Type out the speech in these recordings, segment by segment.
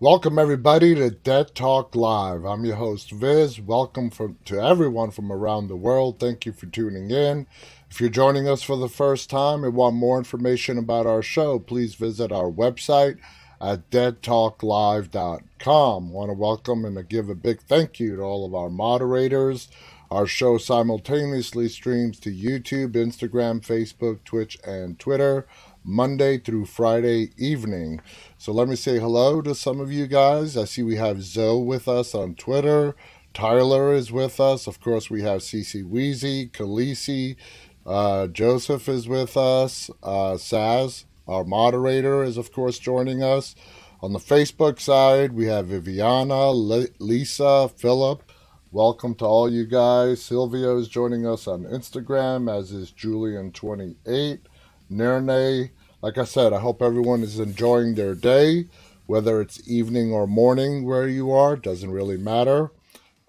Welcome everybody to Dead Talk Live. I'm your host Viz. Welcome to everyone from around the world. Thank you for tuning in. If you're joining us for the first time and want more information about our show, please visit our website at deadtalklive.com. Want to welcome and give a big thank you to all of our moderators. Our show simultaneously streams to YouTube, Instagram, Facebook, Twitch, and Twitter Monday through Friday evening. So let me say hello to some of you guys. I see we have Zoe with us on Twitter. Tyler is with us. Of course, we have Cece Weezy, Khaleesi. Joseph is with us. Saz, our moderator, is of course joining us. On the Facebook side, we have Viviana, Lisa, Philip. Welcome to all you guys. Silvio is joining us on Instagram, as is Julian28. Nerne. Like I said, I hope everyone is enjoying their day, whether it's evening or morning where you are, doesn't really matter.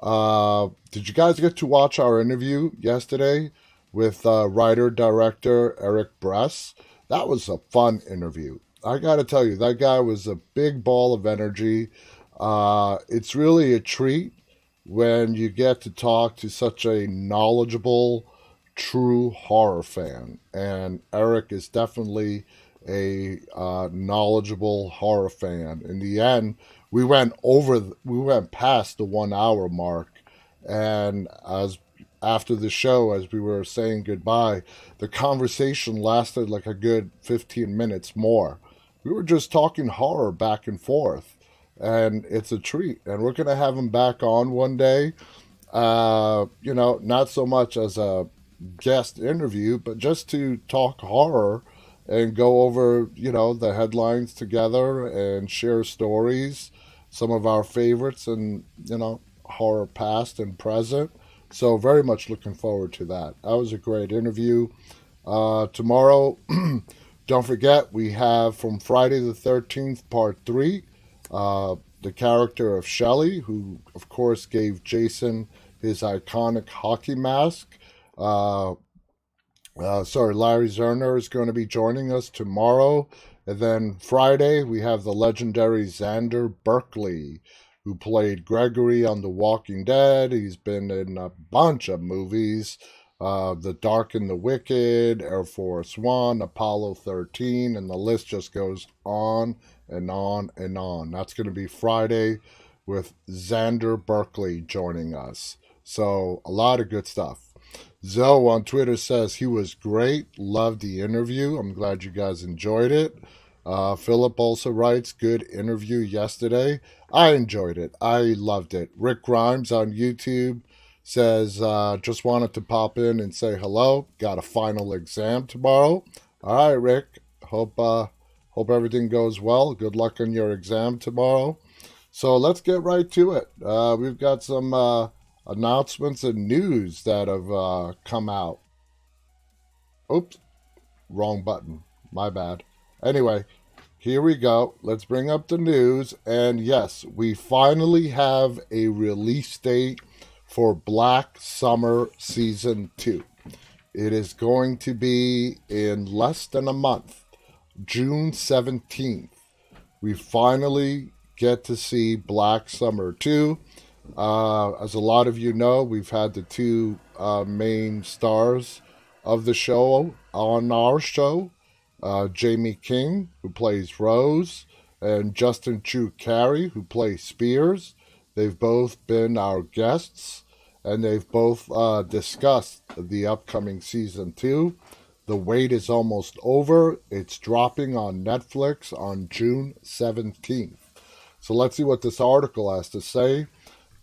Did you guys get to watch our interview yesterday with writer-director Eric Bress? That was a fun interview. I got to tell you, that guy was a big ball of energy. It's really a treat when you get to talk to such a knowledgeable, true horror fan. And Eric is definitely a knowledgeable horror fan. In the end, we went past the 1 hour mark, and as after the show, as we were saying goodbye, the conversation lasted like a good 15 minutes more. We were just talking horror back and forth, and it's a treat. And we're gonna have him back on one day. Not so much as a guest interview, but just to talk horror and go over, the headlines together and share stories, some of our favorites and, horror past and present. So very much looking forward to that. That was a great interview. Tomorrow, don't forget, we have from Friday the 13th, part 3, the character of Shelley, who, of course, gave Jason his iconic hockey mask. Larry Zerner is going to be joining us tomorrow. And then Friday, we have the legendary Xander Berkeley, who played Gregory on The Walking Dead. He's been in a bunch of movies. The Dark and the Wicked, Air Force One, Apollo 13, and the list just goes on and on and on. That's going to be Friday with Xander Berkeley joining us. So a lot of good stuff. Zoe on Twitter says he was great. Loved the interview. I'm glad you guys enjoyed it. Philip also writes, good interview yesterday. I enjoyed it. I loved it. Rick Grimes on YouTube says, just wanted to pop in and say hello. Got a final exam tomorrow. All right, Rick. Hope everything goes well. Good luck on your exam tomorrow. So let's get right to it. We've got some announcements and news that have come out. Oops, wrong button. My bad. Anyway, here we go. Let's bring up the news. And yes, we finally have a release date for Black Summer Season 2. It is going to be in less than a month, June 17th. We finally get to see Black Summer 2. As a lot of you know, we've had the two main stars of the show on our show, Jamie King, who plays Rose, and Justin Chu Carey, who plays Spears. They've both been our guests, and they've both discussed the upcoming season 2. The wait is almost over. It's dropping on Netflix on June 17th. So let's see what this article has to say.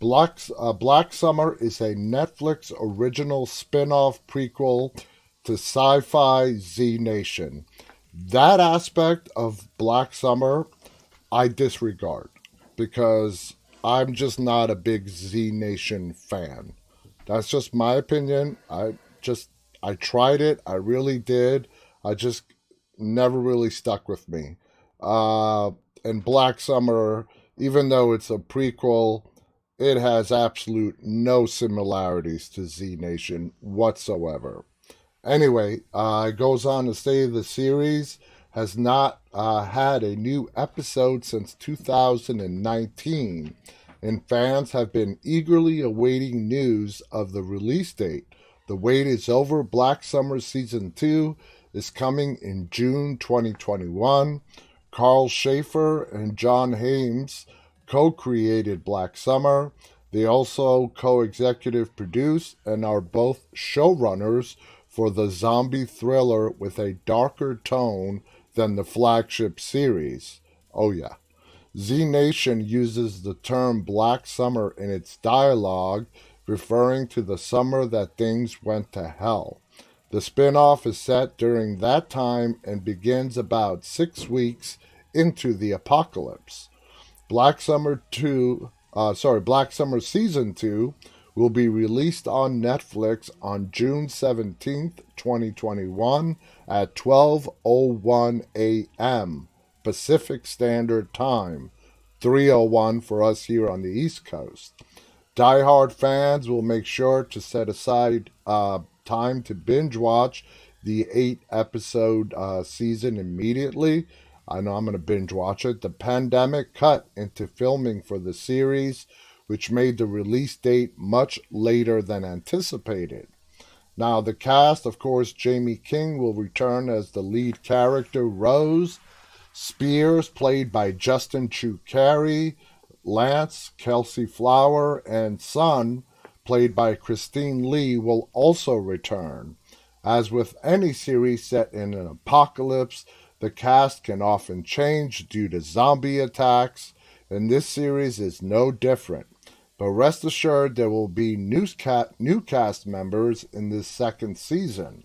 Black Summer is a Netflix original spin-off prequel to sci-fi Z Nation. That aspect of Black Summer, I disregard because I'm just not a big Z Nation fan. That's just my opinion. I tried it. I really did. I just never really stuck with me. And Black Summer, even though it's a prequel, it has absolute no similarities to Z Nation whatsoever. Anyway, it goes on to say the series has not had a new episode since 2019, and fans have been eagerly awaiting news of the release date. The wait is over. Black Summer Season 2 is coming in June 2021. Carl Schaefer and John Hames co-created Black Summer. They also co-executive produce and are both showrunners for the zombie thriller with a darker tone than the flagship series. Oh yeah. Z Nation uses the term Black Summer in its dialogue, referring to the summer that things went to hell. The spin-off is set during that time and begins about 6 weeks into the apocalypse. Black Summer Season 2 will be released on Netflix on June 17th, 2021 at 12:01 a.m. Pacific Standard Time, 3:01 for us here on the East Coast. Die-hard fans will make sure to set aside time to binge watch the 8-episode season immediately. I know I'm going to binge watch it. The pandemic cut into filming for the series, which made the release date much later than anticipated. Now, the cast, of course, Jamie King will return as the lead character, Rose. Spears, played by Justin Chu Carey. Lance, Kelsey Flower, and Sun, played by Christine Lee, will also return. As with any series set in an apocalypse, the cast can often change due to zombie attacks, and this series is no different. But rest assured there will be new cast members in this second season.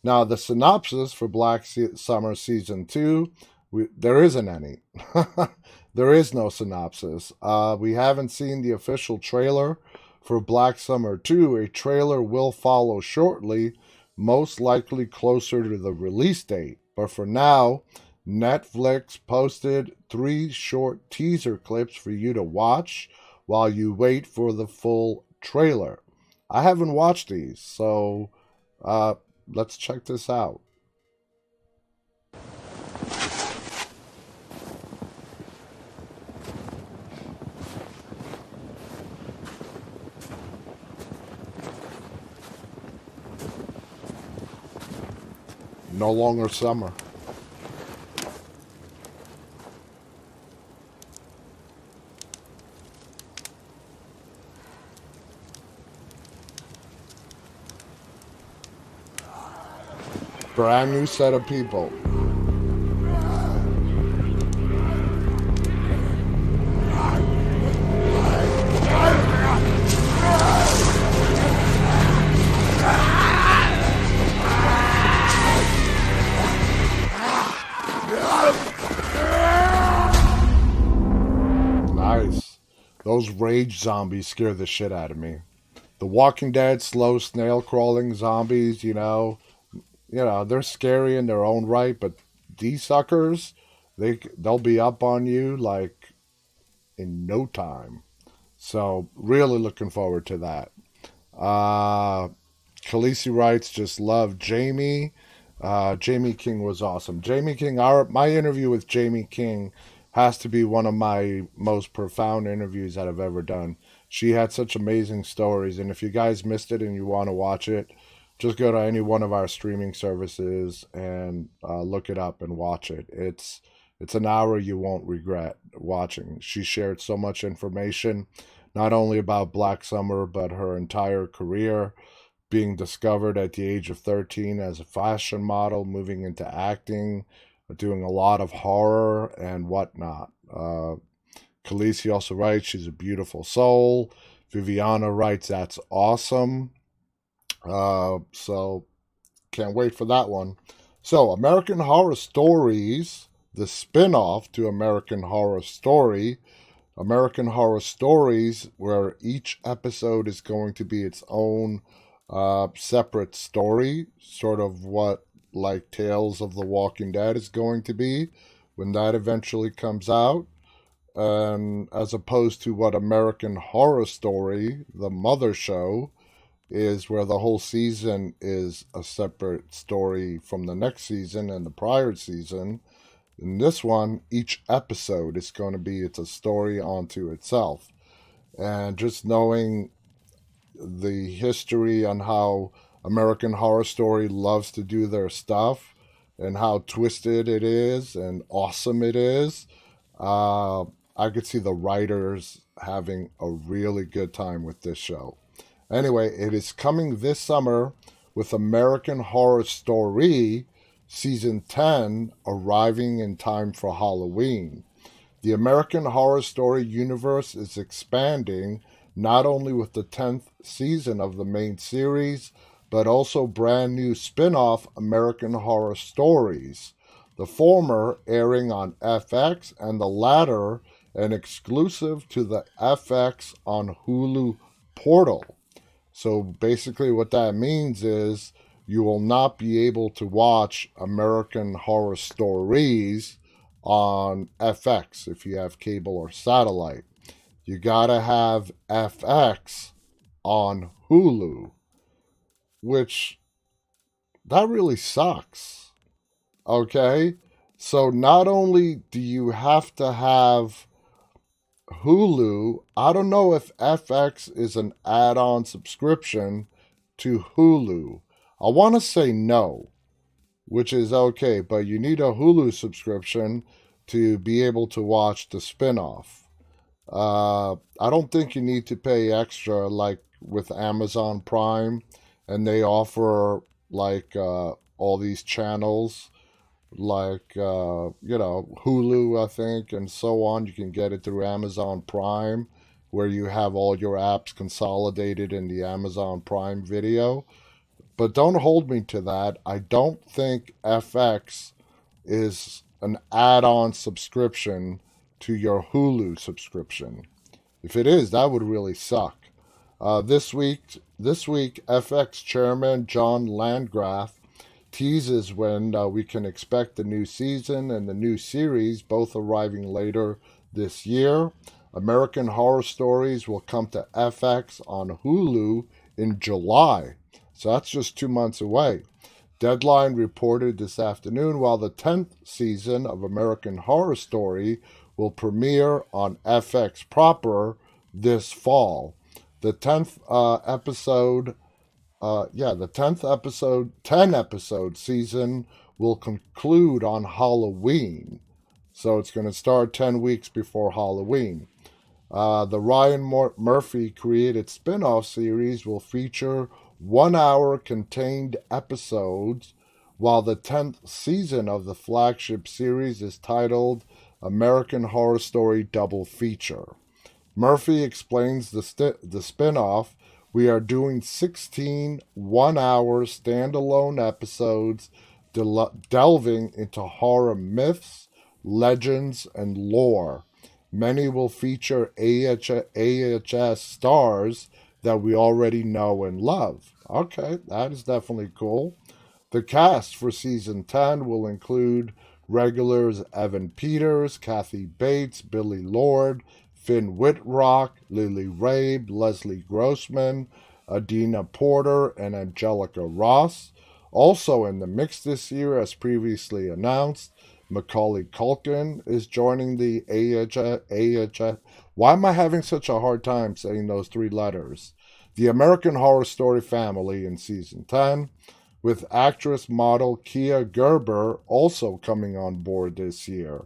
Now, the synopsis for Black Summer Season 2, there isn't any. There is no synopsis. We haven't seen the official trailer for Black Summer 2. A trailer will follow shortly, most likely closer to the release date. But for now, Netflix posted 3 short teaser clips for you to watch while you wait for the full trailer. I haven't watched these, so let's check this out. No longer summer. Brand new set of people. Nice. Those rage zombies scare the shit out of me. The Walking Dead, slow snail crawling zombies, they're scary in their own right, but these suckers, they'll be up on you like in no time. So really looking forward to that. Khaleesi writes, just love Jamie. Jamie King was awesome. Jamie King, my interview with Jamie King has to be one of my most profound interviews that I've ever done. She had such amazing stories, and if you guys missed it and you want to watch it, just go to any one of our streaming services and look it up and watch it. It's an hour you won't regret watching. She shared so much information, not only about Black Summer, but her entire career, being discovered at the age of 13 as a fashion model, moving into acting, doing a lot of horror and whatnot. Khaleesi also writes, she's a beautiful soul. Viviana writes, that's awesome. So can't wait for that one. So American Horror Stories, the spin-off to American Horror Story, where each episode is going to be its own separate story, sort of what like Tales of the Walking Dead is going to be when that eventually comes out, as opposed to what American Horror Story, the mother show, is where the whole season is a separate story from the next season and the prior season. In this one, each episode is going to be it's a story onto itself. And just knowing the history on how American Horror Story loves to do their stuff and how twisted it is and awesome it is, I could see the writers having a really good time with this show. Anyway, it is coming this summer with American Horror Story Season 10 arriving in time for Halloween. The American Horror Story universe is expanding not only with the 10th season of the main series, but also brand new spin-off American Horror Stories, the former airing on FX and the latter an exclusive to the FX on Hulu portal. So basically what that means is you will not be able to watch American Horror Stories on FX if you have cable or satellite. You gotta have FX on Hulu, which that really sucks. Okay? So not only do you have to have Hulu, I don't know if FX is an add-on subscription to Hulu. I want to say no, which is okay, but you need a Hulu subscription to be able to watch the spin-off. I don't think you need to pay extra like with Amazon Prime, and they offer like all these channels like Hulu, I think, and so on. You can get it through Amazon Prime, where you have all your apps consolidated in the Amazon Prime Video. But don't hold me to that. I don't think FX is an add-on subscription to your Hulu subscription. If it is, that would really suck. This week, FX chairman John Landgraf teases when we can expect the new season and the new series, both arriving later this year. American Horror Stories will come to FX on Hulu in July. So that's just 2 months away. Deadline reported this afternoon, while the 10th season of American Horror Story will premiere on FX proper this fall. The 10th episode, 10 episode season will conclude on Halloween. So it's going to start 10 weeks before Halloween. The Ryan Murphy created spin-off series will feature 1 hour contained episodes, while the 10th season of the flagship series is titled American Horror Story Double Feature. Murphy explains the spin-off. We are doing 16 one-hour standalone episodes delving into horror myths, legends, and lore. Many will feature AHS stars that we already know and love. Okay, that is definitely cool. The cast for season 10 will include regulars Evan Peters, Kathy Bates, Billy Lord, Finn Whitrock, Lily Rabe, Leslie Grossman, Adina Porter, and Angelica Ross. Also in the mix this year, as previously announced, Macaulay Culkin is joining the AHS. Why am I having such a hard time saying those three letters? The American Horror Story family in season 10, with actress model Kia Gerber also coming on board this year.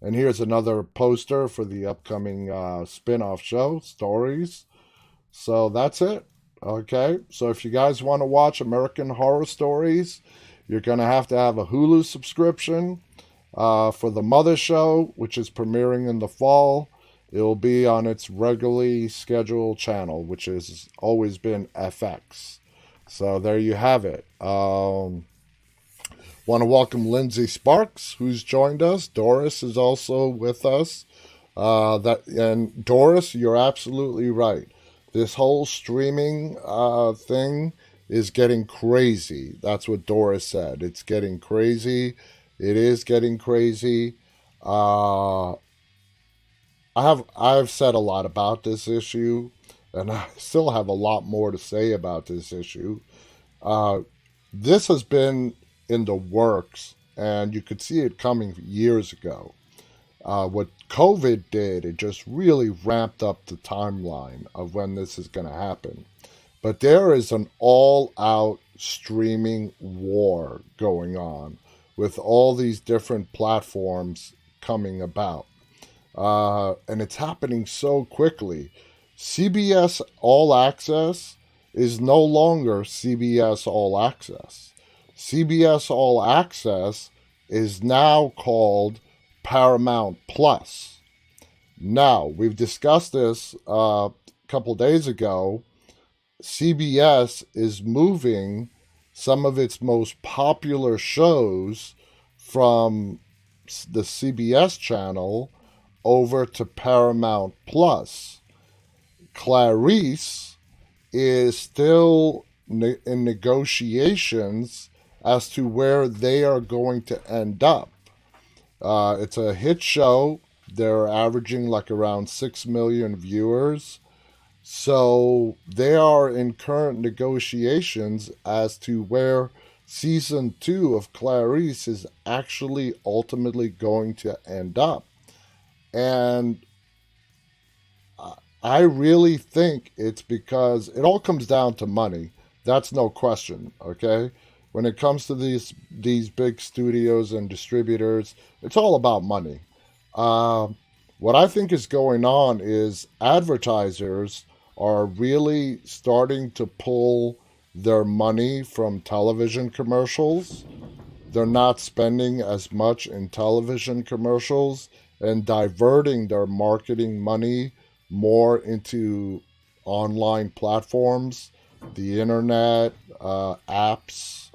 And here's another poster for the upcoming spin-off show, Stories. So that's it. Okay, so if you guys want to watch American Horror Stories, you're going to have a Hulu subscription. For the Mother Show, which is premiering in the fall, it will be on its regularly scheduled channel, which has always been FX. So there you have it. Want to welcome Lindsay Sparks, who's joined us. Doris is also with us. And Doris, you're absolutely right. This whole streaming thing is getting crazy. That's what Doris said. It's getting crazy. It is getting crazy. I've said a lot about this issue, and I still have a lot more to say about this issue. Uh, this has been in the works, and you could see it coming years ago. What COVID did, it just really ramped up the timeline of when this is going to happen. But there is an all out streaming war going on with all these different platforms coming about. And it's happening so quickly. CBS All Access is no longer CBS All Access. CBS All Access is now called Paramount Plus. Now, we've discussed this a couple days ago. CBS is moving some of its most popular shows from the CBS channel over to Paramount Plus. Clarice is still in negotiations as to where they are going to end up. It's a hit show. They're averaging like around 6 million viewers. So they are in current negotiations as to where season 2 of Clarice is actually ultimately going to end up. And I really think it's because it all comes down to money. That's no question, okay? When it comes to these big studios and distributors, it's all about money. What I think is going on is advertisers are really starting to pull their money from television commercials. They're not spending as much in television commercials and diverting their marketing money more into online platforms, the internet, apps,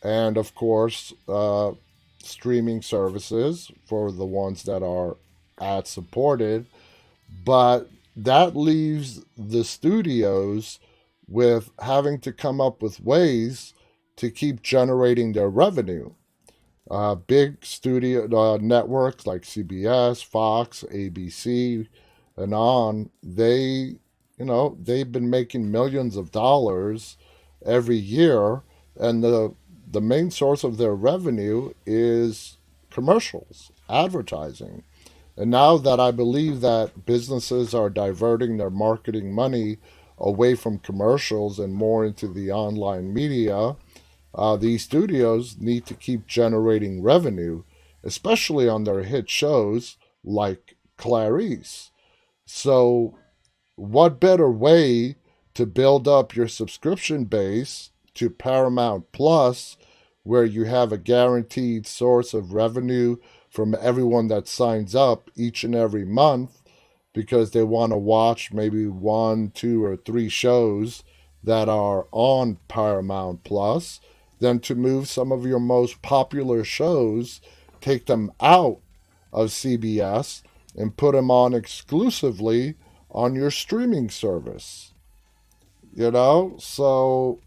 and of course, streaming services for the ones that are ad supported. But that leaves the studios with having to come up with ways to keep generating their revenue. Big studio networks like CBS, Fox, ABC, and on, they've been making millions of dollars every year, and the main source of their revenue is commercials, advertising. And now that I believe that businesses are diverting their marketing money away from commercials and more into the online media, these studios need to keep generating revenue, especially on their hit shows like Clarice. So, what better way to build up your subscription base to Paramount Plus, where you have a guaranteed source of revenue from everyone that signs up each and every month because they want to watch maybe 1, 2, or 3 shows that are on Paramount Plus, than to move some of your most popular shows, take them out of CBS, and put them on exclusively on your streaming service. So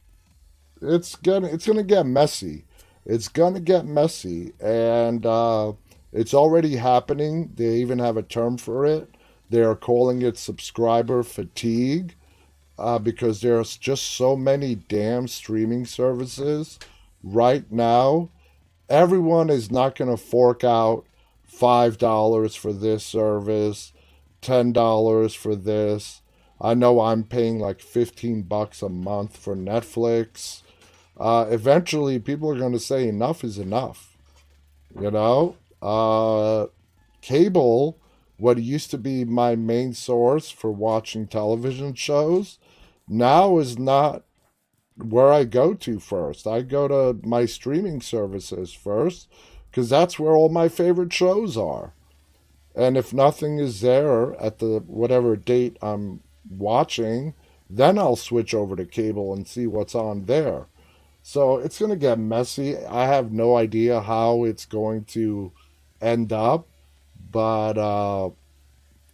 it's gonna get messy. It's gonna get messy, and it's already happening. They even have a term for it. They are calling it subscriber fatigue, because there's just so many damn streaming services right now. Everyone is not going to fork out $5 for this service, $10 for this. I know I'm paying like $15 a month for Netflix. Eventually, people are going to say enough is enough. You know, cable, what used to be my main source for watching television shows, now is not where I go to first. I go to my streaming services first because that's where all my favorite shows are. And if nothing is there at the whatever date I'm watching, then I'll switch over to cable and see what's on there. So it's going to get messy. I have no idea how it's going to end up, but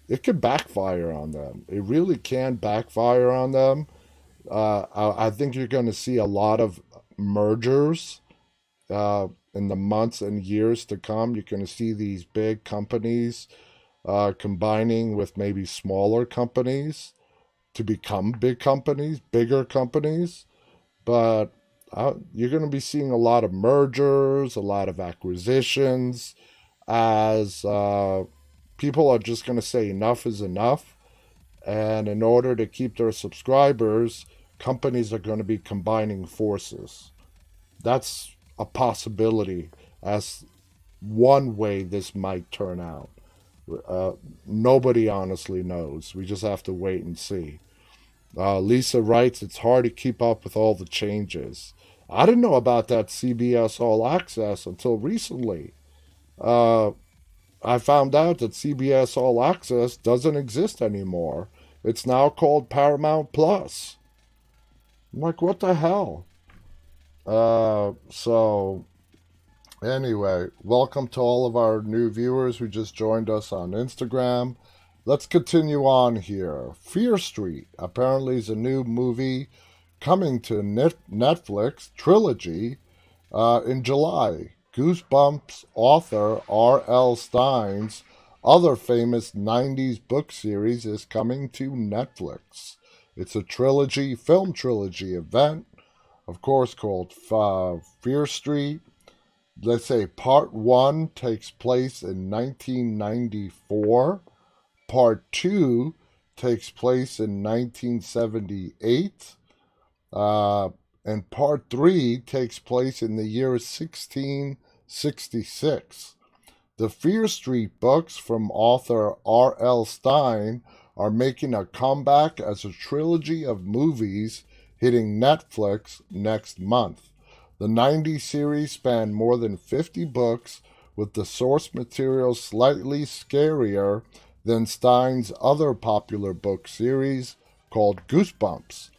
it could backfire on them. It really can backfire on them. I think you're going to see a lot of mergers in the months and years to come. You're going to see these big companies combining with maybe smaller companies to become bigger companies. But you're going to be seeing a lot of mergers, a lot of acquisitions, as people are just going to say enough is enough. And in order to keep their subscribers, companies are going to be combining forces. That's a possibility as one way this might turn out. Nobody honestly knows. We just have to wait and see. Lisa writes, it's hard to keep up with all the changes. I didn't know about that CBS All Access until recently. I found out that CBS All Access doesn't exist anymore. It's now called Paramount Plus. I'm like, what the hell? So, anyway, welcome to all of our new viewers who just joined us on Instagram. Let's continue on here. Fear Street apparently is a new movie coming to Netflix trilogy in July. Goosebumps author R.L. Stine's other famous 90s book series is coming to Netflix. It's a film trilogy event, of course, called Fear Street. Let's say part 1 takes place in 1994. Part 2 takes place in 1978. And part 3 takes place in the year 1666. The Fear Street books from author R.L. Stine are making a comeback as a trilogy of movies hitting Netflix next month. The 90 series span more than 50 books, with the source material slightly scarier than Stine's other popular book series called Goosebumps.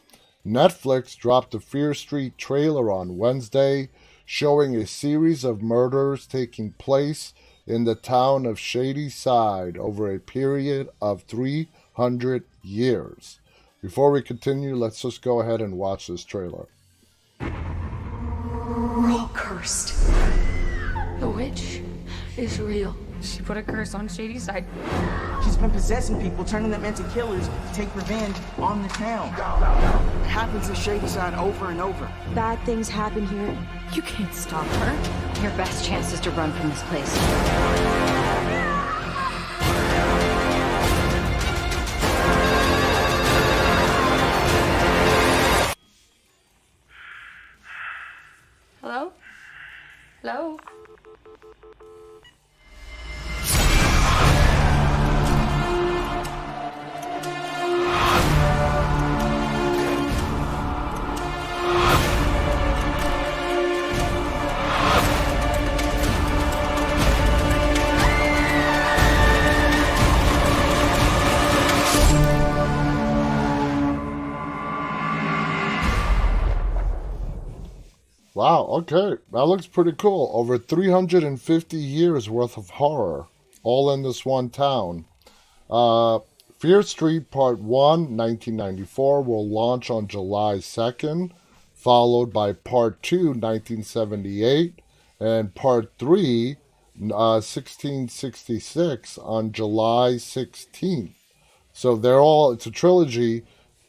Netflix dropped the Fear Street trailer on Wednesday, showing a series of murders taking place in the town of Shadyside over a period of 300 years. Before we continue, let's just go ahead and watch this trailer. We're all cursed. The witch is real. She put a curse on Shadyside. She's been possessing people, turning them into killers to take revenge on the town. It happens in Shadyside over and over. Bad things happen here. You can't stop her. Your best chance is to run from this place. Hello? Hello? Wow, okay. That looks pretty cool. Over 350 years worth of horror, all in this one town. Fear Street Part 1, 1994, will launch on July 2nd, followed by Part 2, 1978, and Part 3, 1666, on July 16th. So it's a trilogy,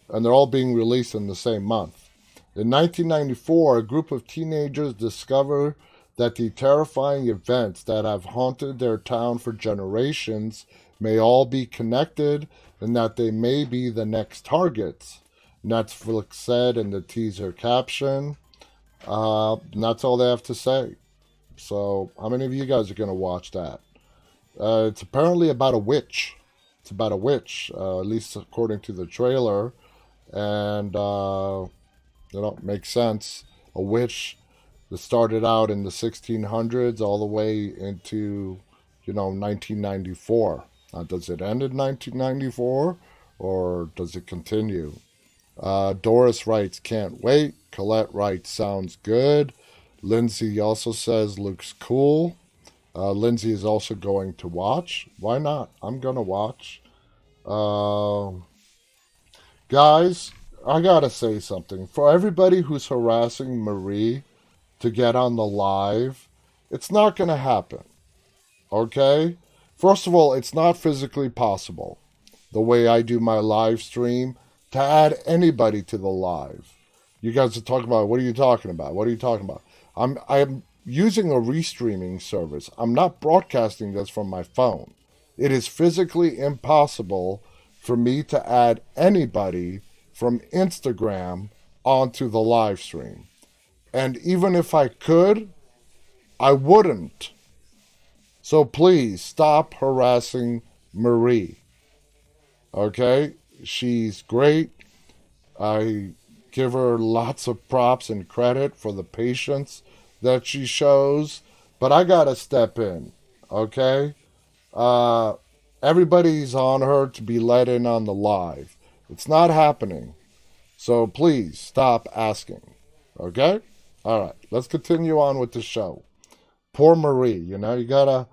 and they're all being released in the same month. In 1994, a group of teenagers discover that the terrifying events that have haunted their town for generations may all be connected and that they may be the next targets, Netflix said in the teaser caption. And that's all they have to say. So, how many of you guys are going to watch that? It's apparently about a witch. It's about a witch, at least according to the trailer. And, makes sense. A witch that started out in the 1600s all the way into, 1994. Now, does it end in 1994 or does it continue? Doris writes, can't wait. Colette writes, sounds good. Lindsay also says, looks cool. Lindsay is also going to watch. Why not? I'm going to watch. Guys, I gotta say something. For everybody who's harassing Marie to get on the live, it's not gonna happen. Okay? First of all, it's not physically possible. The way I do my live stream, to add anybody to the live. You guys are talking about, what are you talking about? What are you talking about? I'm using a restreaming service. I'm not broadcasting this from my phone. It is physically impossible for me to add anybody from Instagram onto the live stream. And even if I could, I wouldn't. So please stop harassing Marie. Okay? She's great. I give her lots of props and credit for the patience that she shows. But I gotta step in. Okay? Everybody's on her to be let in on the live. It's not happening. So please stop asking. Okay? All right. Let's continue on with the show. Poor Marie. You gotta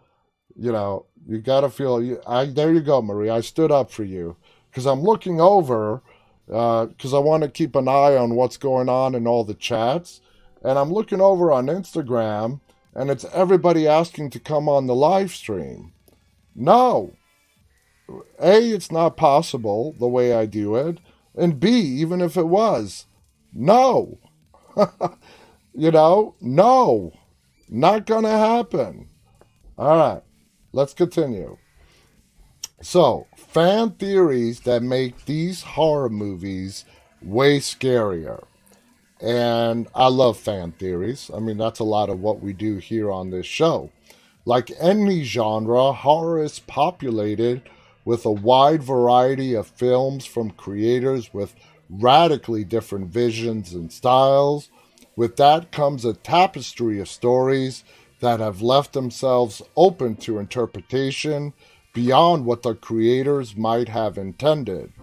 feel. There you go, Marie. I stood up for you because I'm looking over because I want to keep an eye on what's going on in all the chats, and I'm looking over on Instagram, and it's everybody asking to come on the live stream. No. A, it's not possible the way I do it. And B, even if it was, no. No. Not gonna happen. All right, let's continue. So, fan theories that make these horror movies way scarier. And I love fan theories. I mean, that's a lot of what we do here on this show. Like any genre, horror is populated with a wide variety of films from creators with radically different visions and styles. With that comes a tapestry of stories that have left themselves open to interpretation beyond what the creators might have intended,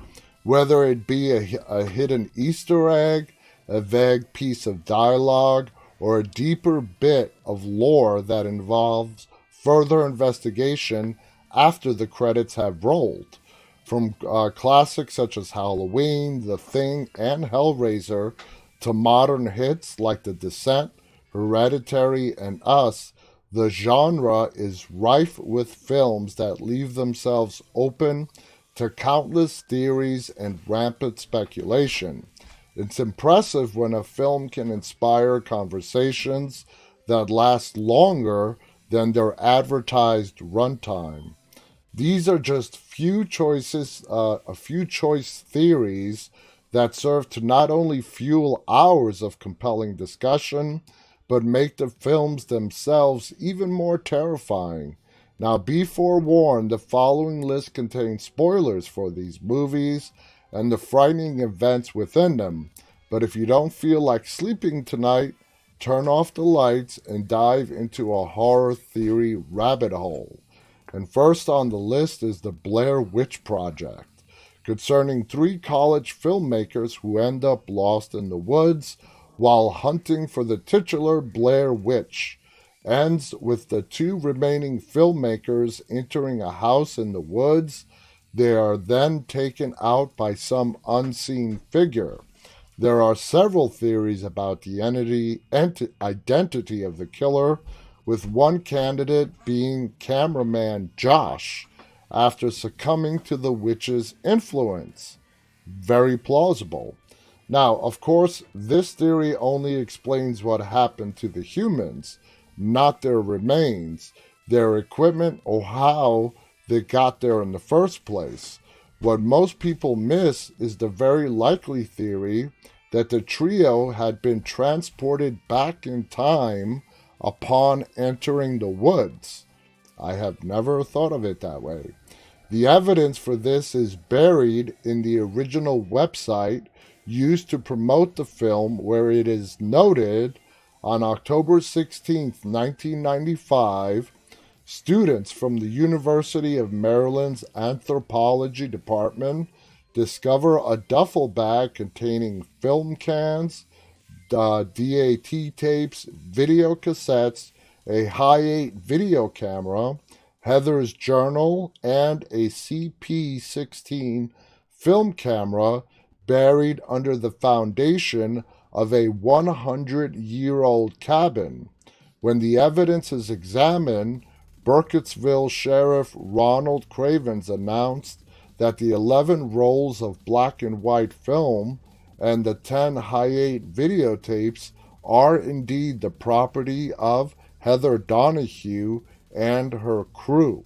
whether it be a hidden Easter egg, a vague piece of dialogue, or a deeper bit of lore that involves further investigation after the credits have rolled. From classics such as Halloween, The Thing, and Hellraiser, to modern hits like The Descent, Hereditary, and Us, the genre is rife with films that leave themselves open to countless theories and rampant speculation. It's impressive when a film can inspire conversations that last longer than their advertised runtime. These are just a few choice theories that serve to not only fuel hours of compelling discussion, but make the films themselves even more terrifying. Now, be forewarned, the following list contains spoilers for these movies and the frightening events within them. But if you don't feel like sleeping tonight, turn off the lights and dive into a horror theory rabbit hole. And first on the list is the Blair Witch Project, concerning 3 college filmmakers who end up lost in the woods while hunting for the titular Blair Witch. Ends with the 2 remaining filmmakers entering a house in the woods. They are then taken out by some unseen figure. There are several theories about the identity of the killer, with one candidate being cameraman Josh, after succumbing to the witch's influence. Very plausible. Now, of course, this theory only explains what happened to the humans, not their remains, their equipment, or how they got there in the first place. What most people miss is the very likely theory that the trio had been transported back in time upon entering the woods. I have never thought of it that way. The evidence for this is buried in the original website used to promote the film, where it is noted on October 16, 1995, students from the University of Maryland's Anthropology Department discover a duffel bag containing film cans, DAT tapes, video cassettes, a Hi8 video camera, Heather's journal, and a CP16 film camera buried under the foundation of a 100-year-old cabin. When the evidence is examined, Burkittsville Sheriff Ronald Cravens announced that the 11 rolls of black and white film and the 10 hi-8 videotapes are indeed the property of Heather Donahue and her crew.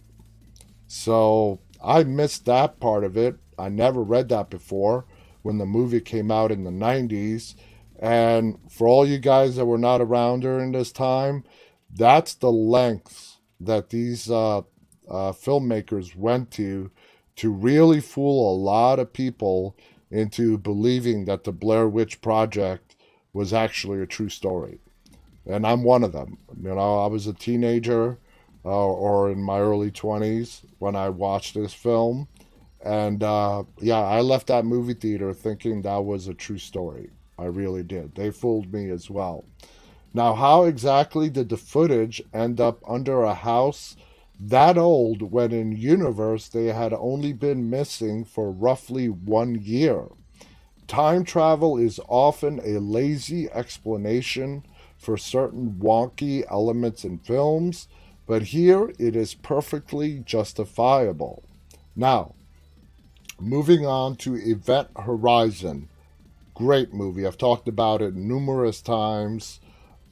So I missed that part of it. I never read that before when the movie came out in the 90s. And for all you guys that were not around during this time, that's the lengths that these filmmakers went to really fool a lot of people into believing that the Blair Witch Project was actually a true story. And I'm one of them. You know, I was a teenager or in my early 20s when I watched this film. And yeah, I left that movie theater thinking that was a true story. I really did. They fooled me as well. Now, how exactly did the footage end up under a house that old when in universe they had only been missing for roughly 1 year? Time travel is often a lazy explanation for certain wonky elements in films, but here it is perfectly justifiable. Now, moving on to Event Horizon. Great movie. I've talked about it numerous times.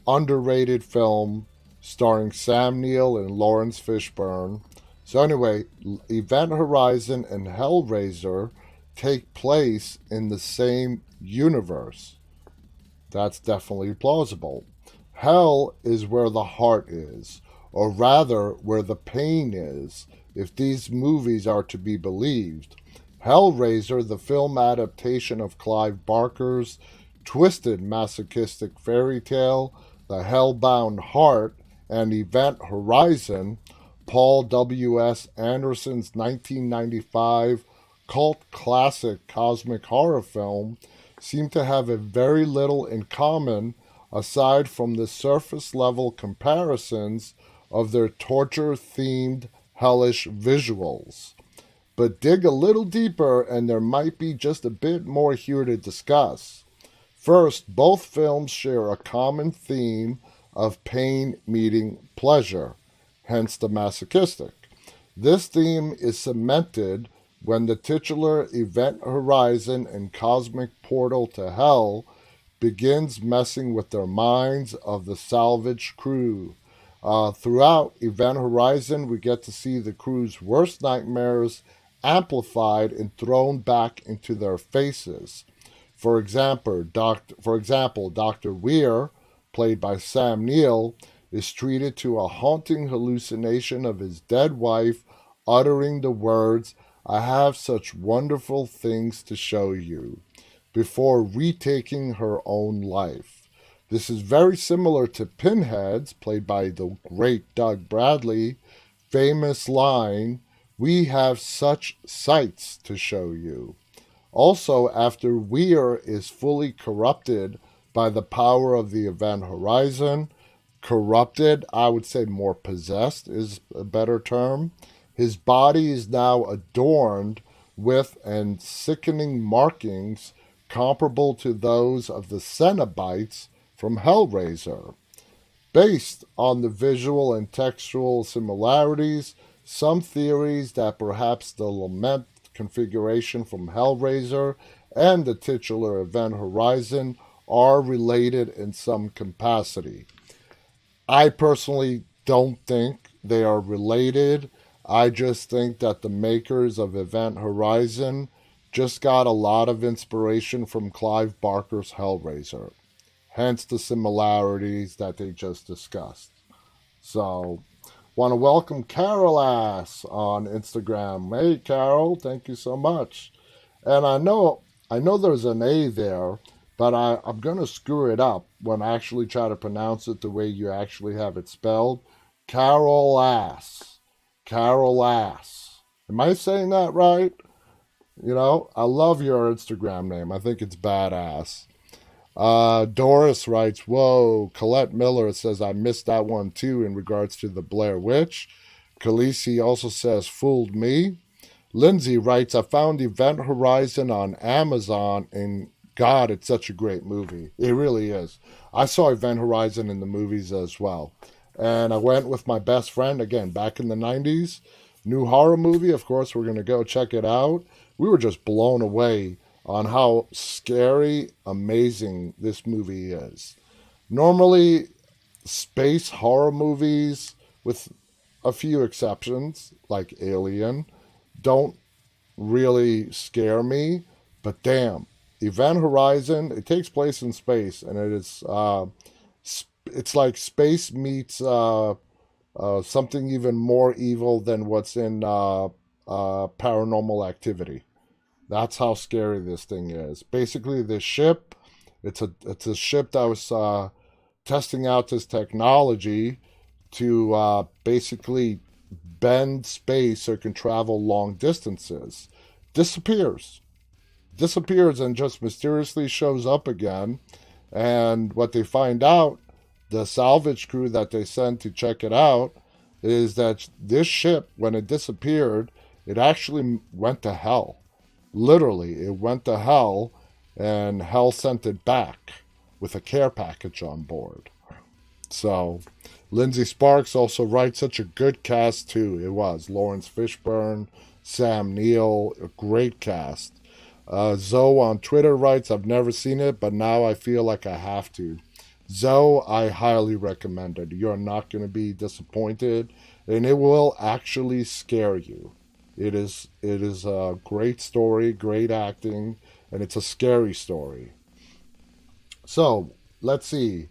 Underrated film starring Sam Neill and Lawrence Fishburne. So anyway, Event Horizon and Hellraiser take place in the same universe. That's definitely plausible. Hell is where the heart is, or rather where the pain is, if these movies are to be believed. Hellraiser, the film adaptation of Clive Barker's twisted masochistic fairy tale, The Hellbound Heart, and Event Horizon, Paul W.S. Anderson's 1995 cult classic cosmic horror film, seem to have a very little in common aside from the surface-level comparisons of their torture-themed hellish visuals. But dig a little deeper and there might be just a bit more here to discuss. First, both films share a common theme of pain meeting pleasure, hence the masochistic. This theme is cemented when the titular Event Horizon and cosmic portal to hell begins messing with their minds of the salvage crew. Throughout Event Horizon, we get to see the crew's worst nightmares amplified and thrown back into their faces. For example, Dr. Weir, played by Sam Neill, is treated to a haunting hallucination of his dead wife uttering the words, "I have such wonderful things to show you," before retaking her own life. This is very similar to Pinhead's, played by the great Doug Bradley, famous line, "We have such sights to show you." Also, after Weir is fully corrupted by the power of the Event Horizon, corrupted, I would say more possessed is a better term, his body is now adorned with and sickening markings comparable to those of the Cenobites from Hellraiser. Based on the visual and textual similarities, some theories that perhaps the lament configuration from Hellraiser and the titular Event Horizon are related in some capacity. I personally don't think they are related. I just think that the makers of Event Horizon just got a lot of inspiration from Clive Barker's Hellraiser. Hence the similarities that they just discussed. So, want to welcome Carol Ass on Instagram. Hey, Carol, thank you so much. And I know there's an A there, but I'm going to screw it up when I actually try to pronounce it the way you actually have it spelled. Carol Ass. Carol Ass. Am I saying that right? You know, I love your Instagram name. I think it's badass. Doris writes, whoa, Colette Miller says, I missed that one too in regards to the Blair Witch. Khaleesi also says, fooled me. Lindsay writes, I found Event Horizon on Amazon, and God, it's such a great movie. It really is. I saw Event Horizon in the movies as well. And I went with my best friend, again, back in the 90s. new horror movie. Of course, we're going to go check it out. We were just blown away on how scary, amazing this movie is. Normally, space horror movies, with a few exceptions, like Alien, don't really scare me. But damn, Event Horizon, it takes place in space, and it is it's like space meets something even more evil than what's in Paranormal Activity. That's how scary this thing is. Basically, this ship, it's a ship that was testing out this technology to basically bend space so it can travel long distances. Disappears and just mysteriously shows up again. And what they find out, the salvage crew that they sent to check it out, is that this ship, when it disappeared, it actually went to hell. Literally, it went to hell, and hell sent it back with a care package on board. So, Lindsay Sparks also writes such a good cast too. It was Lawrence Fishburne, Sam Neill, a great cast. Zoe on Twitter writes, I've never seen it, but now I feel like I have to. Zoe, I highly recommend it. You're not going to be disappointed, and it will actually scare you. It is a great story, great acting, and it's a scary story. So, let's see.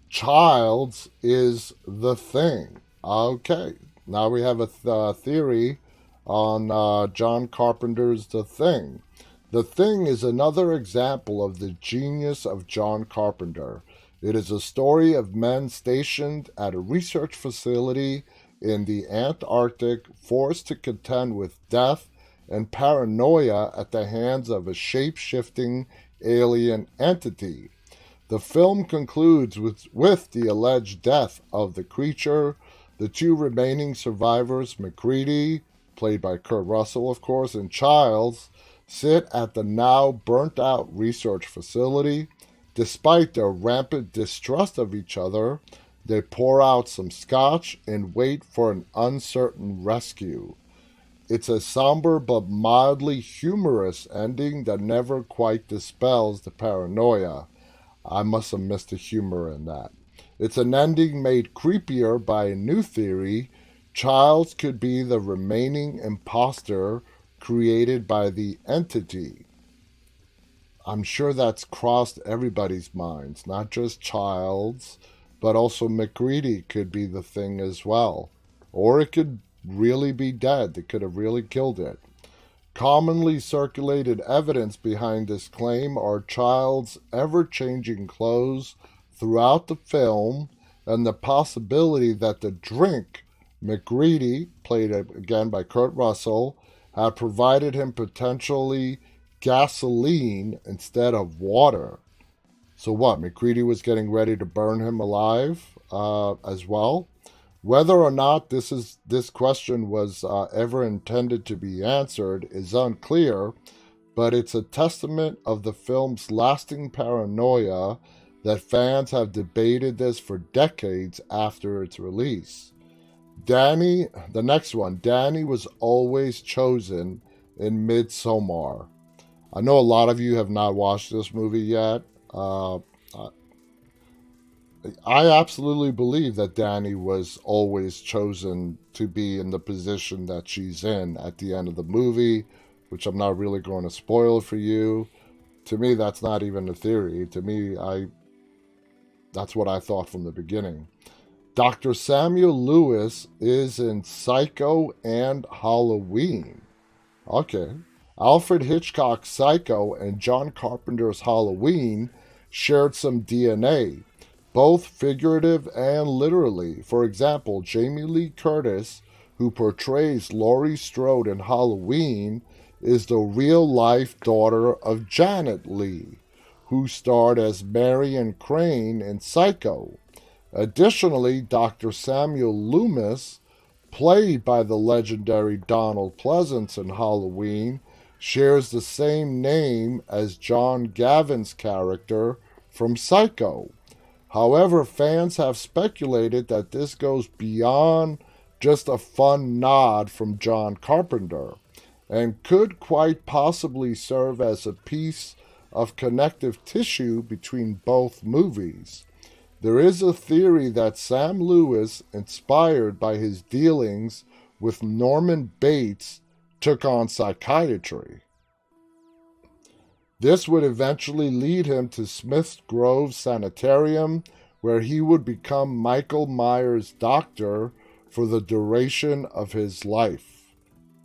Childs is The Thing. Okay, now we have a theory on John Carpenter's The Thing. The Thing is another example of the genius of John Carpenter. It is a story of men stationed at a research facility in the Antarctic, forced to contend with death and paranoia at the hands of a shape-shifting alien entity. The film concludes with the alleged death of the creature. The two remaining survivors, McCready, played by Kurt Russell, of course, and Childs, sit at the now burnt-out research facility. Despite their rampant distrust of each other, they pour out some scotch and wait for an uncertain rescue. It's a somber but mildly humorous ending that never quite dispels the paranoia. I must have missed the humor in that. It's an ending made creepier by a new theory. Childs could be the remaining imposter created by the entity. I'm sure that's crossed everybody's minds, not just Childs, but also McCready could be the thing as well. Or it could really be dead. They could have really killed it. Commonly circulated evidence behind this claim are Childs' ever-changing clothes throughout the film and the possibility that the drink McCready, played again by Kurt Russell, had provided him potentially gasoline instead of water. So what, McCready was getting ready to burn him alive as well? Whether or not this question was ever intended to be answered is unclear, but it's a testament of the film's lasting paranoia that fans have debated this for decades after its release. Danny, the next one, Danny was always chosen in Midsommar. I know a lot of you have not watched this movie yet. I absolutely believe that Danny was always chosen to be in the position that she's in at the end of the movie, which I'm not really going to spoil for you. To me, that's not even a theory. To me, that's what I thought from the beginning. Dr. Samuel Lewis is in Psycho and Halloween. Okay. Alfred Hitchcock's Psycho and John Carpenter's Halloween shared some DNA, both figurative and literally. For example, Jamie Lee Curtis, who portrays Laurie Strode in Halloween, is the real-life daughter of Janet Leigh, who starred as Marion Crane in Psycho. Additionally, Dr. Samuel Loomis, played by the legendary Donald Pleasance in Halloween, shares the same name as John Gavin's character from Psycho. However, fans have speculated that this goes beyond just a fun nod from John Carpenter, and could quite possibly serve as a piece of connective tissue between both movies. There is a theory that Sam Lewis, inspired by his dealings with Norman Bates, took on psychiatry. This would eventually lead him to Smith's Grove Sanitarium, where he would become Michael Myers' doctor for the duration of his life,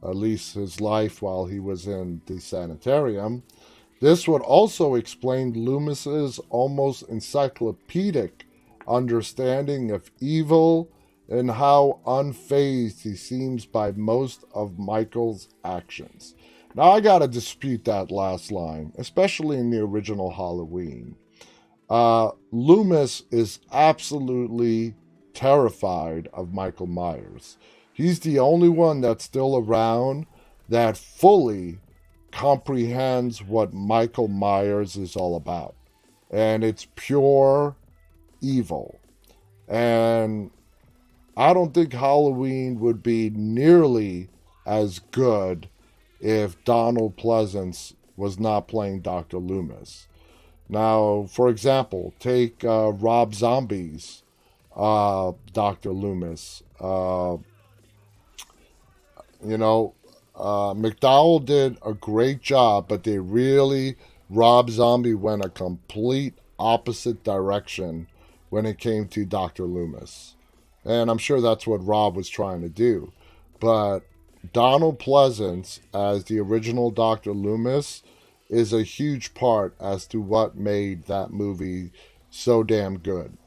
at least his life while he was in the sanitarium. This would also explain Loomis's almost encyclopedic understanding of evil and how unfazed he seems by most of Michael's actions. Now, I gotta dispute that last line, especially in the original Halloween. Loomis is absolutely terrified of Michael Myers. He's the only one that's still around that fully comprehends what Michael Myers is all about. And it's pure evil. And I don't think Halloween would be nearly as good if Donald Pleasance was not playing Dr. Loomis. Now, for example, take Rob Zombie's Dr. Loomis. McDowell did a great job, but Rob Zombie went a complete opposite direction when it came to Dr. Loomis. And I'm sure that's what Rob was trying to do. But Donald Pleasance, as the original Dr. Loomis, is a huge part as to what made that movie so damn good.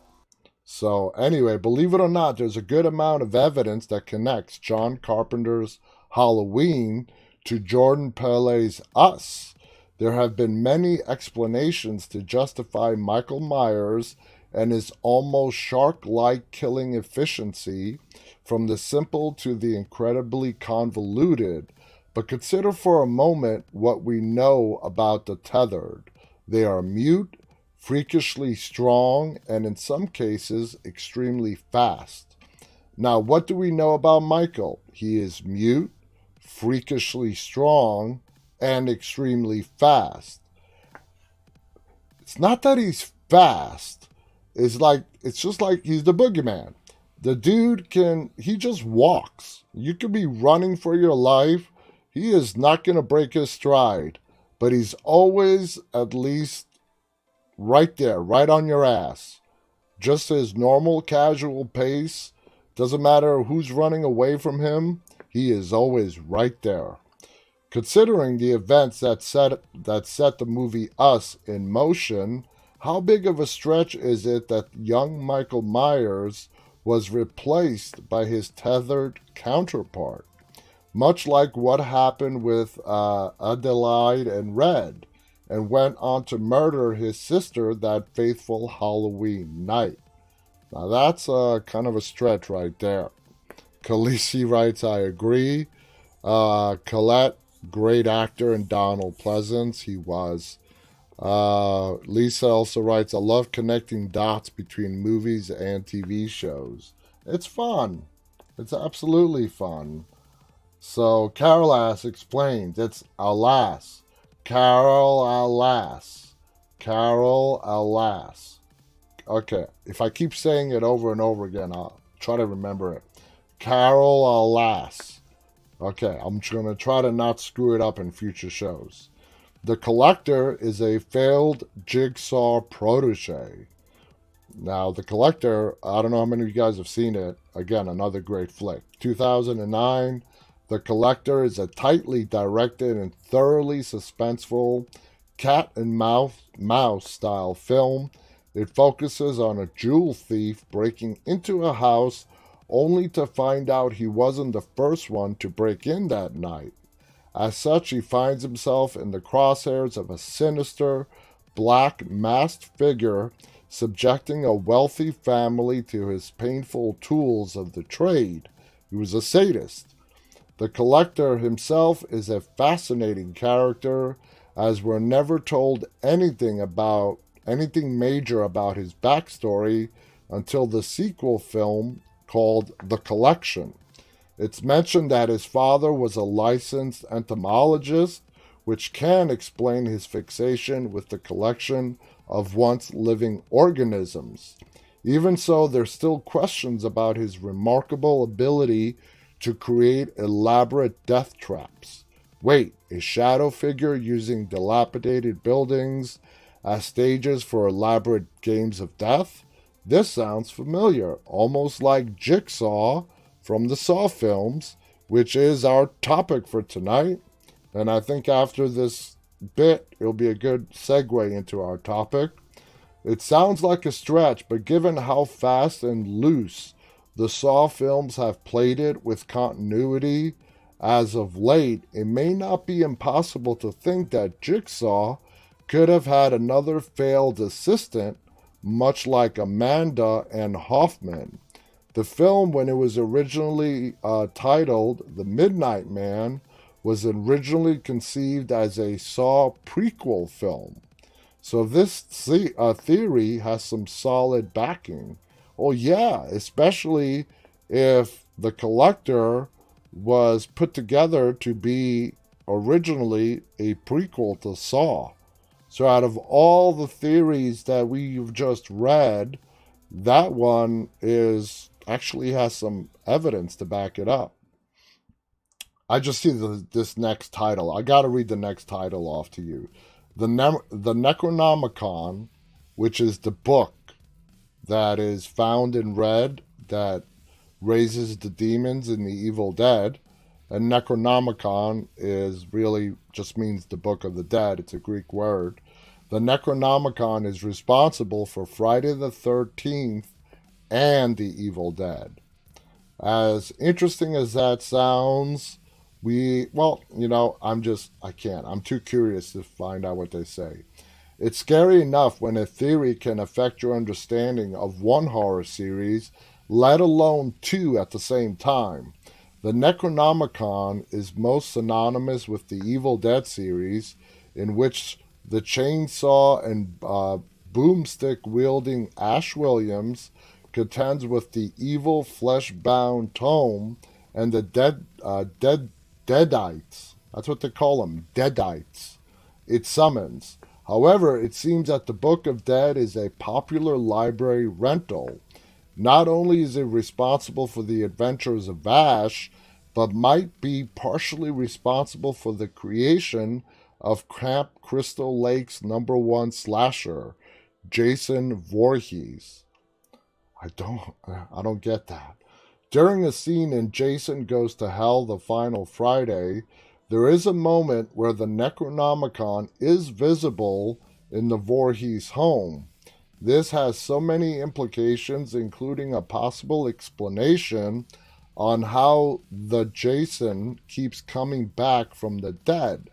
So anyway, believe it or not, there's a good amount of evidence that connects John Carpenter's Halloween to Jordan Peele's Us. There have been many explanations to justify Michael Myers and his almost shark-like killing efficiency, from the simple to the incredibly convoluted. But consider for a moment what we know about the tethered. They are mute, freakishly strong, and in some cases, extremely fast. Now, what do we know about Michael? He is mute, freakishly strong, and extremely fast. It's not that he's fast. It's just like he's the boogeyman. The dude he just walks. You could be running for your life. He is not going to break his stride, but he's always at least right there, right on your ass. Just his normal, casual pace. Doesn't matter who's running away from him. He is always right there. Considering the events that set the movie Us in motion, how big of a stretch is it that young Michael Myers was replaced by his tethered counterpart? Much like what happened with Adelaide and Red, and went on to murder his sister that fateful Halloween night. Now that's kind of a stretch right there. Khaleesi writes, I agree. Colette, great actor, and Donald Pleasance, he was. Lisa also writes, I love connecting dots between movies and TV shows. It's fun. It's absolutely fun. So Carol Ass explains, it's alas. Carol alas. Carol alas. Okay, if I keep saying it over and over again, I'll try to remember it. Carol alas. Okay, I'm going to try to not screw it up in future shows. The Collector is a failed Jigsaw protege. Now, The Collector, I don't know how many of you guys have seen it. Again, another great flick. 2009, The Collector is a tightly directed and thoroughly suspenseful cat and mouse style film. It focuses on a jewel thief breaking into a house only to find out he wasn't the first one to break in that night. As such, he finds himself in the crosshairs of a sinister, black, masked figure subjecting a wealthy family to his painful tools of the trade. He was a sadist. The Collector himself is a fascinating character, as we're never told anything major about his backstory until the sequel film called The Collection. It's mentioned that his father was a licensed entomologist, which can explain his fixation with the collection of once living organisms. Even so, there's still questions about his remarkable ability to create elaborate death traps. Wait, a shadow figure using dilapidated buildings as stages for elaborate games of death? This sounds familiar, almost like Jigsaw from the Saw films, which is our topic for tonight. And I think after this bit, it'll be a good segue into our topic. It sounds like a stretch, but given how fast and loose the Saw films have played it with continuity as of late, it may not be impossible to think that Jigsaw could have had another failed assistant, much like Amanda and Hoffman. The film, when it was originally titled The Midnight Man, was originally conceived as a Saw prequel film. So this theory has some solid backing. Oh yeah, especially if the Collector was put together to be originally a prequel to Saw. So out of all the theories that we've just read, that one is actually has some evidence to back it up. I just see this next title. I got to read the next title off to you. The Necronomicon, which is the book that is found in red that raises the demons in the Evil Dead. And Necronomicon is really just means the Book of the Dead. It's a Greek word. The Necronomicon is responsible for Friday the 13th and the Evil Dead. As interesting as that sounds, I'm too curious to find out what they say. It's scary enough when a theory can affect your understanding of one horror series, let alone two at the same time. The Necronomicon is most synonymous with the Evil Dead series, in which the chainsaw and boomstick-wielding Ash Williams contends with the evil flesh-bound Tome and the Deadites. That's what they call them, Deadites. It summons. However, it seems that the Book of Dead is a popular library rental. Not only is it responsible for the adventures of Ash, but might be partially responsible for the creation of Camp Crystal Lake's #1 slasher, Jason Voorhees. I don't get that. During a scene in Jason Goes to Hell the Final Friday, there is a moment where the Necronomicon is visible in the Voorhees home. This has so many implications, including a possible explanation on how the Jason keeps coming back from the dead.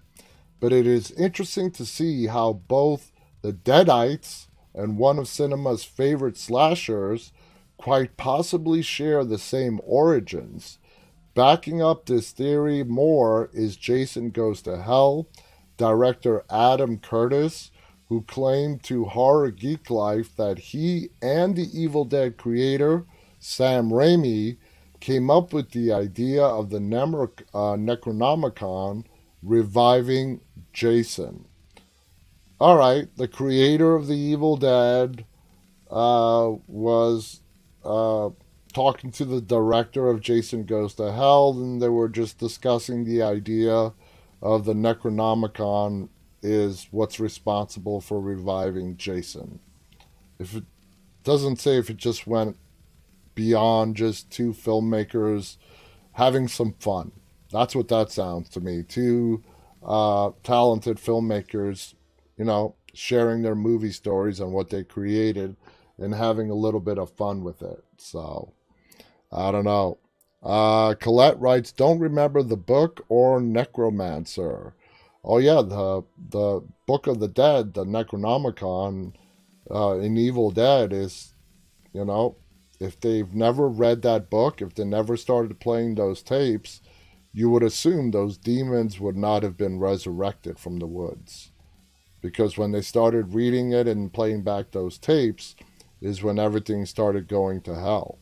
But it is interesting to see how both the Deadites and one of cinema's favorite slashers quite possibly share the same origins. Backing up this theory more is Jason Goes to Hell, director Adam Curtis, who claimed to Horror Geek Life that he and the Evil Dead creator, Sam Raimi, came up with the idea of the Necronomicon reviving Jason. Alright, the creator of the Evil Dead was talking to the director of Jason Goes to Hell, and they were just discussing the idea of the Necronomicon is what's responsible for reviving Jason. If it doesn't say if it just went beyond just two filmmakers having some fun. That's what that sounds to me. Two talented filmmakers, sharing their movie stories and what they created and having a little bit of fun with it. So, I don't know. Colette writes, don't remember the book or Necromancer. Oh yeah, the Book of the Dead, the Necronomicon in Evil Dead is, if they've never read that book, if they never started playing those tapes, you would assume those demons would not have been resurrected from the woods. Because when they started reading it and playing back those tapes is when everything started going to hell.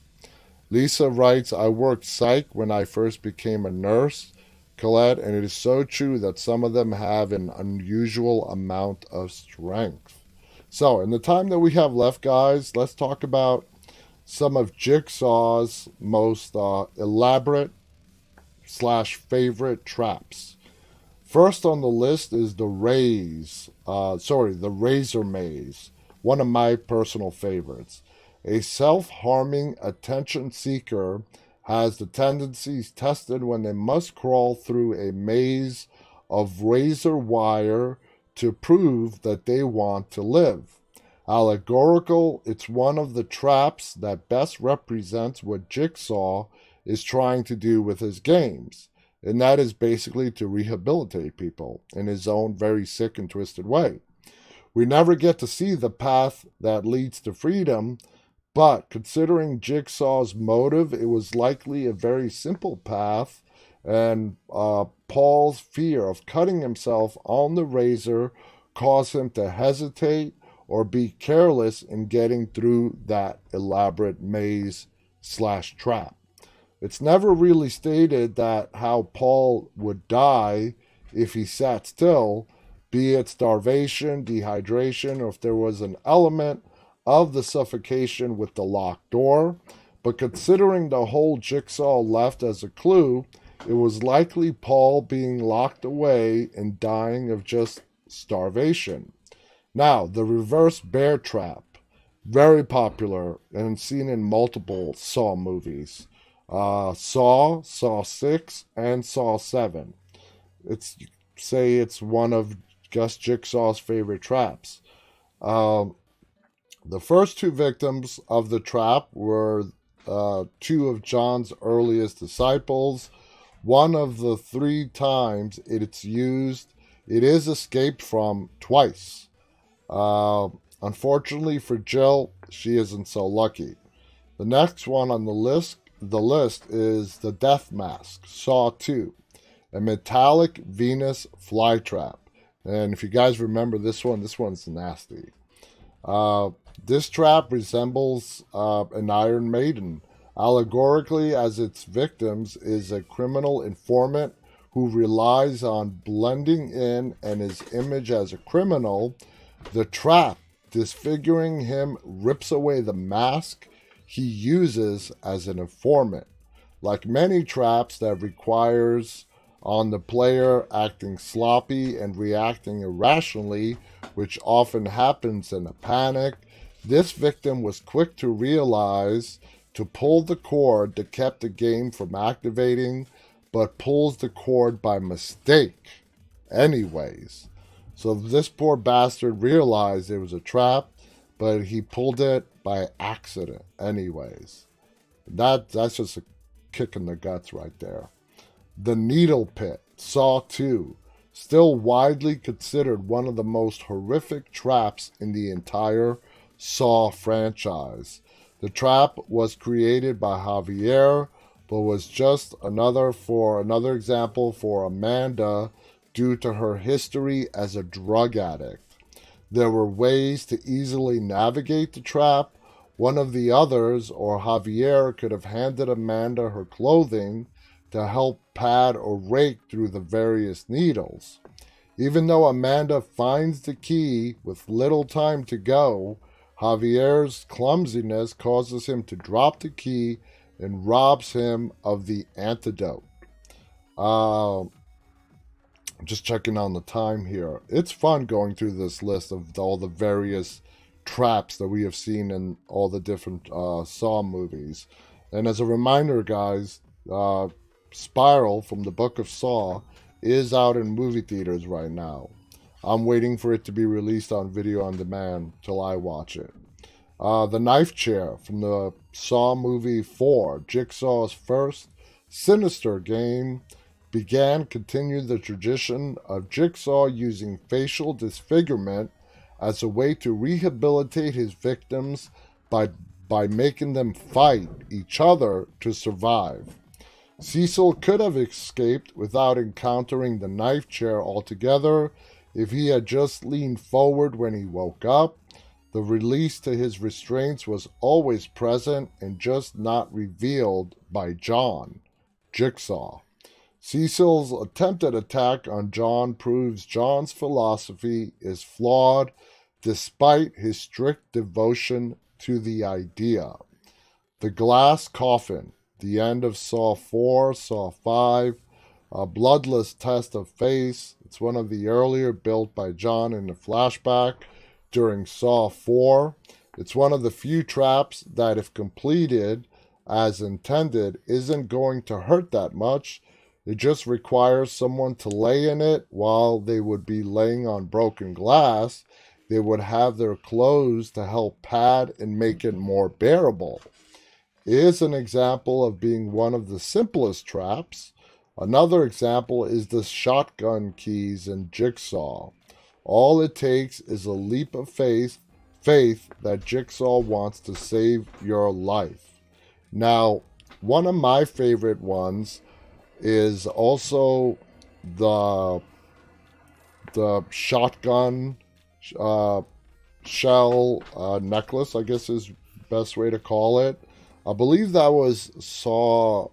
Lisa writes, I worked psych when I first became a nurse, Colette, and it is so true that some of them have an unusual amount of strength. So, in the time that we have left, guys, let's talk about some of Jigsaw's most elaborate / favorite traps. First on the list is the razor maze, one of my personal favorites. A self-harming attention seeker has the tendencies tested when they must crawl through a maze of razor wire to prove that they want to live. Allegorical, it's one of the traps that best represents what Jigsaw is trying to do with his games, and that is basically to rehabilitate people in his own very sick and twisted way. We never get to see the path that leads to freedom, but considering Jigsaw's motive, it was likely a very simple path, and Paul's fear of cutting himself on the razor caused him to hesitate or be careless in getting through that elaborate maze / trap. It's never really stated that how Paul would die if he sat still, be it starvation, dehydration, or if there was an element of the suffocation with the locked door. But considering the whole Jigsaw left as a clue, it was likely Paul being locked away and dying of just starvation. Now, the reverse bear trap, very popular and seen in multiple Saw movies. Saw 6, and Saw 7. It's one of Gus Jigsaw's favorite traps. The first two victims of the trap were two of John's earliest disciples. One of the 3 times it is escaped from twice. Unfortunately for Jill, she isn't so lucky. The next one on the list is the Death Mask, Saw 2, a metallic Venus flytrap. And if you guys remember this one's nasty. This trap resembles an Iron Maiden, allegorically, as its victims is a criminal informant who relies on blending in and his image as a criminal. The trap, disfiguring him, rips away the mask he uses as an informant. Like many traps that requires on the player acting sloppy and reacting irrationally, which often happens in a panic, this victim was quick to realize to pull the cord that kept the game from activating, but pulls the cord by mistake anyways. So this poor bastard realized it was a trap, but he pulled it by accident anyways. That's just a kick in the guts right there. The Needle Pit, Saw 2, still widely considered one of the most horrific traps in the entire Saw franchise. The trap was created by Javier, but was just another example for Amanda due to her history as a drug addict. There were ways to easily navigate the trap. One of the others, or Javier, could have handed Amanda her clothing to help pad or rake through the various needles. Even though Amanda finds the key with little time to go, Javier's clumsiness causes him to drop the key and robs him of the antidote. Just checking on the time here. It's fun going through this list of all the various traps that we have seen in all the different Saw movies. And as a reminder, guys, Spiral from the Book of Saw is out in movie theaters right now. I'm waiting for it to be released on video on demand till I watch it. The Knife Chair from the Saw movie 4, Jigsaw's first sinister game, continued the tradition of Jigsaw using facial disfigurement as a way to rehabilitate his victims by making them fight each other to survive. Cecil could have escaped without encountering the knife chair altogether if he had just leaned forward when he woke up. The release to his restraints was always present and just not revealed by John, Jigsaw. Cecil's attempted attack on John proves John's philosophy is flawed despite his strict devotion to the idea. The Glass Coffin, the end of Saw 4, Saw 5, a bloodless test of face. It's one of the earlier built by John in the flashback during Saw 4. It's one of the few traps that, if completed as intended, isn't going to hurt that much. It just requires someone to lay in it while they would be laying on broken glass. They would have their clothes to help pad and make it more bearable. It is an example of being one of the simplest traps. Another example is the shotgun keys in Jigsaw. All it takes is a leap of faith that Jigsaw wants to save your life. Now, one of my favorite ones is also the shotgun shell necklace, I guess is the best way to call it. I believe that was Saw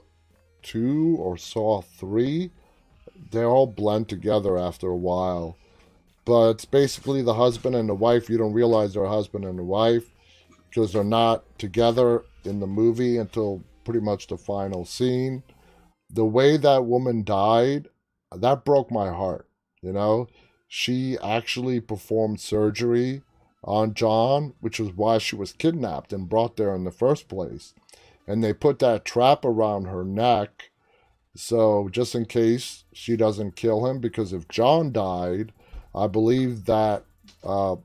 2 or Saw 3. They all blend together after a while. But it's basically the husband and the wife. You don't realize they're a husband and a wife because they're not together in the movie until pretty much the final scene. The way that woman died, that broke my heart, you know. She actually performed surgery on John, which is why she was kidnapped and brought there in the first place. And they put that trap around her neck, so just in case she doesn't kill him, because if John died, I believe that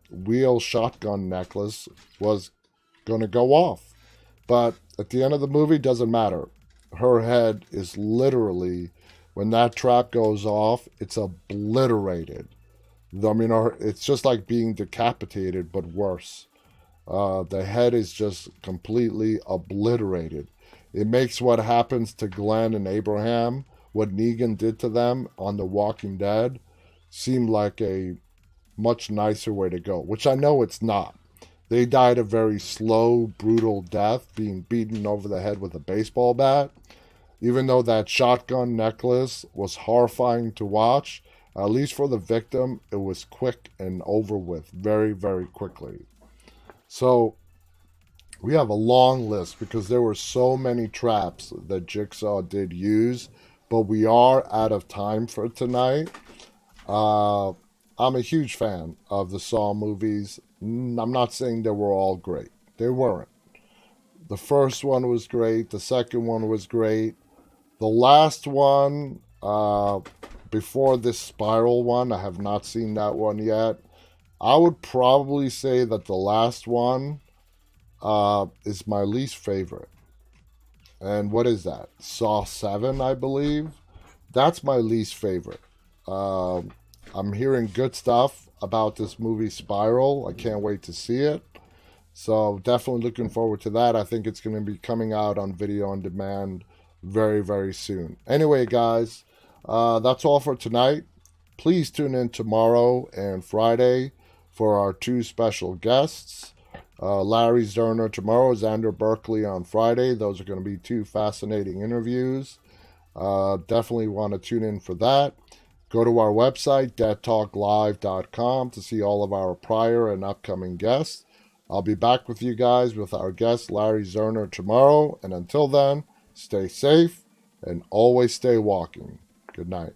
wheel shotgun necklace was going to go off. But at the end of the movie, doesn't matter. Her head is literally, when that trap goes off, it's obliterated. I mean, it's just like being decapitated, but worse. The head is just completely obliterated. It makes what happens to Glenn and Abraham, what Negan did to them on The Walking Dead, seem like a much nicer way to go, which I know it's not. They died a very slow, brutal death, being beaten over the head with a baseball bat. Even though that shotgun necklace was horrifying to watch, at least for the victim, it was quick and over with very, very quickly. So we have a long list because there were so many traps that Jigsaw did use, but we are out of time for tonight. I'm a huge fan of the Saw movies. I'm not saying they were all great. They weren't. The first one was great. The second one was great. The last one, before this Spiral one, I have not seen that one yet. I would probably say that the last one is my least favorite. And what is that? Saw 7, I believe. That's my least favorite. I'm hearing good stuff about this movie Spiral. I can't wait to see it. So definitely looking forward to that. I think it's going to be coming out on video on demand very, very soon. Anyway, guys, that's all for tonight. Please tune in tomorrow and Friday for our two special guests. Larry Zerner tomorrow, Xander Berkeley on Friday. Those are going to be two fascinating interviews. Definitely want to tune in for that. Go to our website, deadtalklive.com, to see all of our prior and upcoming guests. I'll be back with you guys with our guest, Larry Zerner, tomorrow. And until then, stay safe and always stay walking. Good night.